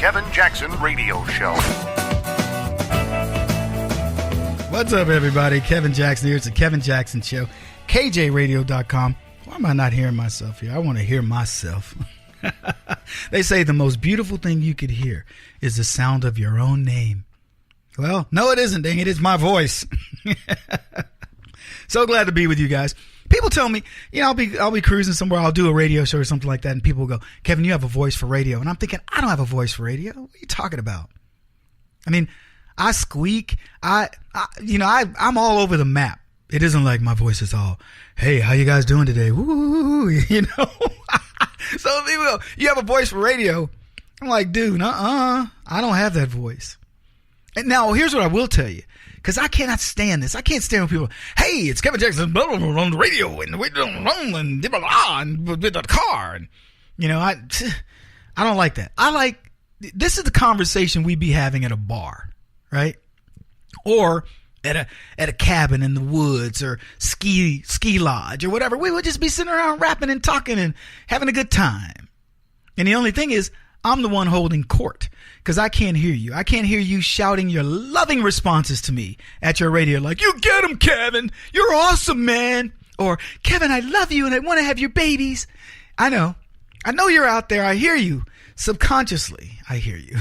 Kevin Jackson Radio Show. What's up, everybody? Kevin Jackson here. It's the Kevin Jackson Show. KJRadio.com. Why am I not hearing myself here? I want to hear myself. They say the most beautiful thing you could hear is the sound of your own name. Well, no, it isn't, dang it. It's my voice. So glad to be with you guys. People tell me, I'll be cruising somewhere. I'll do a radio show or something like that. And people go, Kevin, you have a voice for radio. And I'm thinking, I don't have a voice for radio. What are you talking about? I mean, I squeak. I'm all over the map. It isn't like my voice is all, hey, how you guys doing today? Woo, So people go, you have a voice for radio. I'm like, dude, I don't have that voice. And now, here's what I will tell you, because I cannot stand this. I can't stand when people, hey, it's Kevin Jackson blah, blah, blah, on the radio, and we don't run, and blah, blah, and with the car. And, I don't like that. This is the conversation we be having at a bar, right? Or at a cabin in the woods or ski lodge or whatever. We would just be sitting around rapping and talking and having a good time. And the only thing is, I'm the one holding court because I can't hear you. I can't hear you shouting your loving responses to me at your radio like, you get him, Kevin. You're awesome, man. Or, Kevin, I love you and I want to have your babies. I know you're out there. I hear you. Subconsciously, I hear you.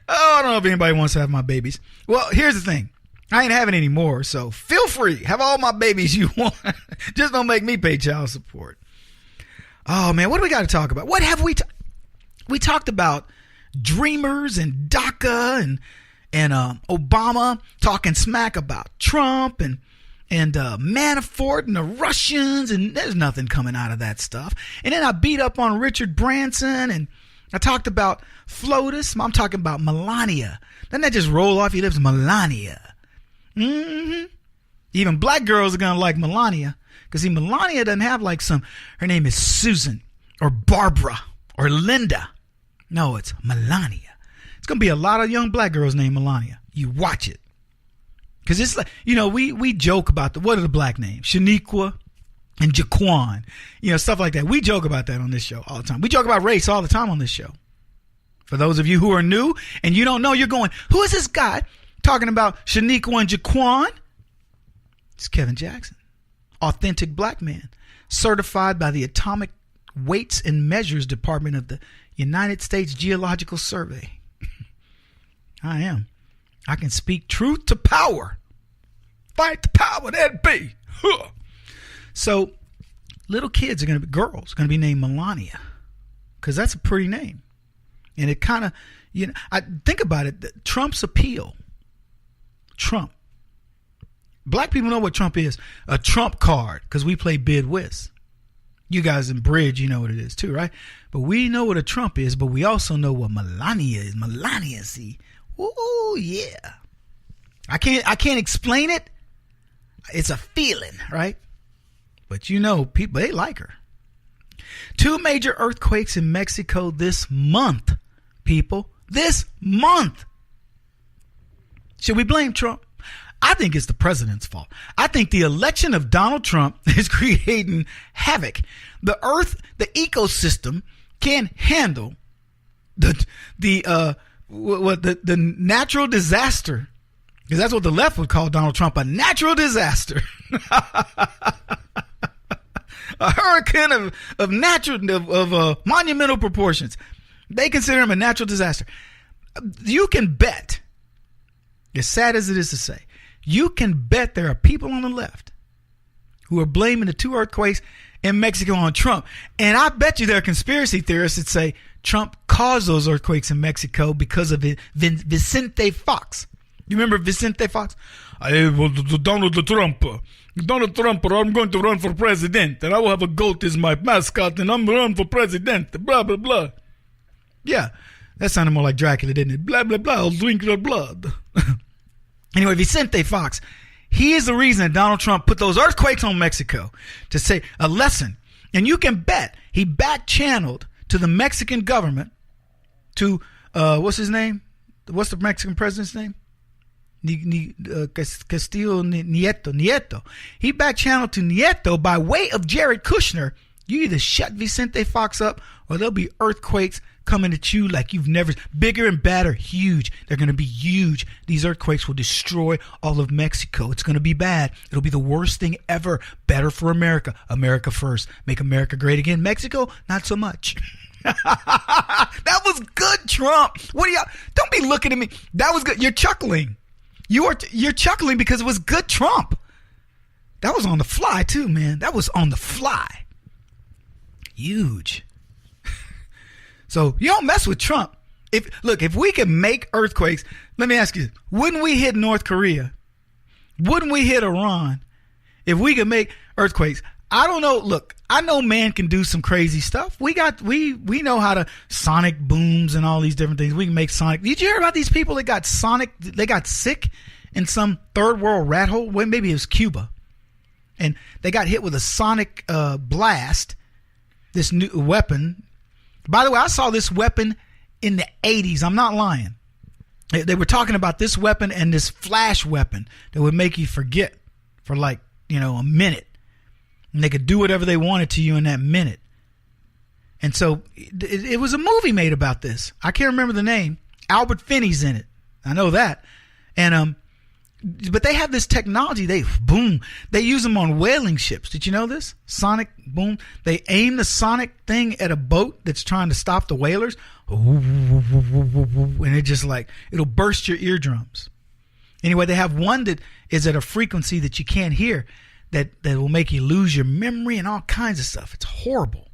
I don't know if anybody wants to have my babies. Well, here's the thing. I ain't having any more, so feel free. Have all my babies you want. Just don't make me pay child support. Oh, man, what do we got to talk about? What have we we talked about dreamers and DACA and Obama talking smack about Trump and Manafort and the Russians, and there's nothing coming out of that stuff. And then I beat up on Richard Branson, and I talked about FLOTUS. I'm talking about Melania. Doesn't that just roll off your lips? Melania. Mm-hmm. Even black girls are going to like Melania. Because, see, Melania doesn't have like her name is Susan or Barbara or Linda. No, it's Melania. It's going to be a lot of young black girls named Melania. You watch it. Because it's like, we joke about what are the black names? Shaniqua and Jaquan. Stuff like that. We joke about that on this show all the time. We joke about race all the time on this show. For those of you who are new and you don't know, you're going, who is this guy talking about Shaniqua and Jaquan? It's Kevin Jackson. Authentic black man, certified by the Atomic Weights and Measures Department of the United States Geological Survey. I am. I can speak truth to power. Fight the power that be. Huh. So, little kids girls are going to be named Melania, because that's a pretty name. And it kind of, I think about it, Trump's appeal. Trump. Black people know what Trump is. A Trump card, because we play bid whist. You guys in bridge, you know what it is too, right? But we know what a Trump is, but we also know what Melania is. Melania, see? Ooh, yeah. I can't explain it. It's a feeling, right? But people, they like her. 2 major earthquakes in Mexico this month, people. This month. Should we blame Trump? I think it's the president's fault. I think the election of Donald Trump is creating havoc. The earth, the ecosystem can't handle the natural disaster. Because that's what the left would call Donald Trump, a natural disaster. A hurricane of monumental proportions. They consider him a natural disaster. You can bet, as sad as it is to say, you can bet there are people on the left who are blaming the 2 earthquakes in Mexico on Trump. And I bet you there are conspiracy theorists that say Trump caused those earthquakes in Mexico because of Vicente Fox. You remember Vicente Fox? Donald Trump, I'm going to run for president, and I will have a goat as my mascot, and I'm going to run for president, blah, blah, blah. Yeah, that sounded more like Dracula, didn't it? Blah, blah, blah, I'll drink your blood. Anyway, Vicente Fox, he is the reason that Donald Trump put those earthquakes on Mexico to say a lesson. And you can bet he back-channeled to the Mexican government, to, what's his name? What's the Mexican president's name? Castillo Nieto. He back-channeled to Nieto by way of Jared Kushner You either shut Vicente Fox up or there'll be earthquakes coming at you like you've never, bigger and badder, huge. They're going to be huge. These earthquakes will destroy all of Mexico. It's going to be bad. It'll be the worst thing ever. Better for America. America first. Make America great again. Mexico, not so much. That was good, Trump. What are y'all? Don't be looking at me. That was good. You're chuckling. You're chuckling because it was good, Trump. That was on the fly too, man. That was on the fly. Huge. So you don't mess with Trump. If we can make earthquakes, let me ask you, wouldn't we hit North Korea? Wouldn't we hit Iran? If we could make earthquakes, I don't know. Look, I know man can do some crazy stuff. We know how to sonic booms and all these different things. We can make sonic. Did you hear about these people that got sick in some third world rat hole? Well, maybe it was Cuba. And they got hit with a sonic blast, this new weapon. By the way, I saw this weapon in the 80s. I'm not lying. They were talking about this weapon and this flash weapon that would make you forget for a minute. And they could do whatever they wanted to you in that minute. And so it was a movie made about this. I can't remember the name. Albert Finney's in it. I know that. And but they have this technology. They use them on whaling ships. Did you know this? Sonic boom. They aim the sonic thing at a boat that's trying to stop the whalers. And it just it'll burst your eardrums. Anyway, they have one that is at a frequency that you can't hear that will make you lose your memory and all kinds of stuff. It's horrible.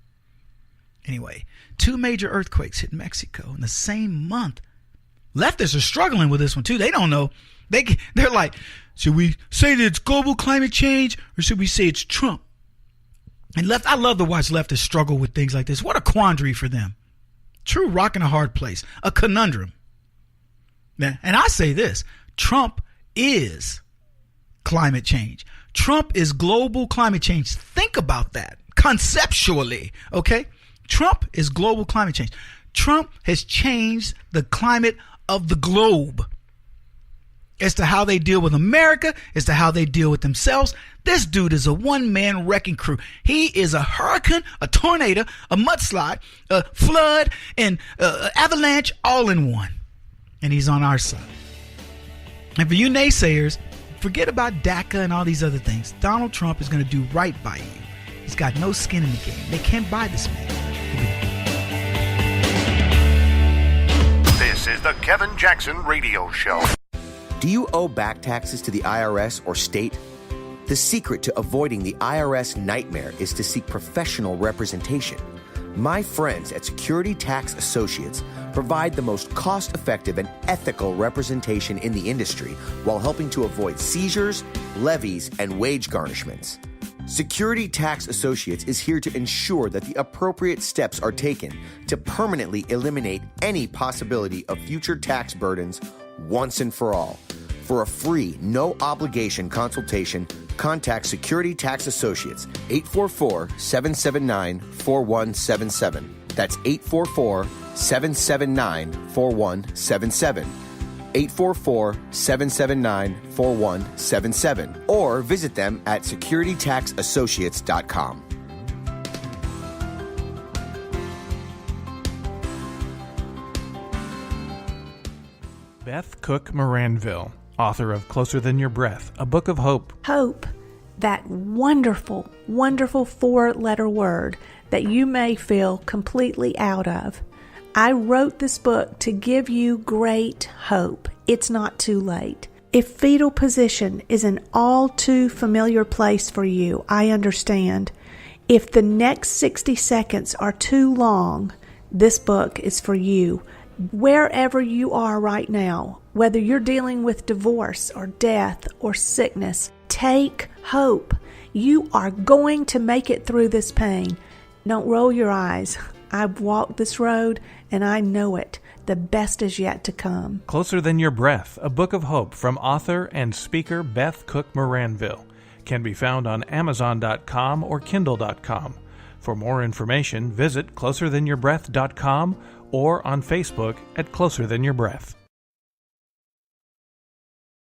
Anyway, 2 major earthquakes hit Mexico in the same month. Leftists are struggling with this one too. They don't know. They're like, should we say that it's global climate change or should we say it's Trump? And I love to watch leftists struggle with things like this. What a quandary for them. True rock in a hard place. A conundrum. And I say this, Trump is climate change. Trump is global climate change. Think about that conceptually, okay? Trump is global climate change. Trump has changed the climate of the globe. As to how they deal with America, as to how they deal with themselves. This dude is a one-man wrecking crew. He is a hurricane, a tornado, a mudslide, a flood, and avalanche all in one. And he's on our side. And for you naysayers, forget about DACA and all these other things. Donald Trump is going to do right by you. He's got no skin in the game. They can't buy this man. This is the Kevin Jackson Radio Show. Do you owe back taxes to the IRS or state? The secret to avoiding the IRS nightmare is to seek professional representation. My friends at Security Tax Associates provide the most cost-effective and ethical representation in the industry while helping to avoid seizures, levies, and wage garnishments. Security Tax Associates is here to ensure that the appropriate steps are taken to permanently eliminate any possibility of future tax burdens once and for all. For a free, no-obligation consultation, contact Security Tax Associates, 844-779-4177. That's 844-779-4177. 844-779-4177. Or visit them at securitytaxassociates.com. Beth Cook Moranville, author of Closer Than Your Breath, a book of hope. Hope, that wonderful, wonderful 4-letter word that you may feel completely out of. I wrote this book to give you great hope. It's not too late. If fetal position is an all too familiar place for you, I understand. If the next 60 seconds are too long, this book is for you. Wherever you are right now, whether you're dealing with divorce or death or sickness, take hope. You are going to make it through this pain. Don't roll your eyes. I've walked this road and I know it. The best is yet to come. Closer Than Your Breath, a book of hope from author and speaker Beth Cook Moranville, can be found on Amazon.com or Kindle.com. For more information, visit closerthanyourBreath.com or on Facebook at Closer Than Your Breath.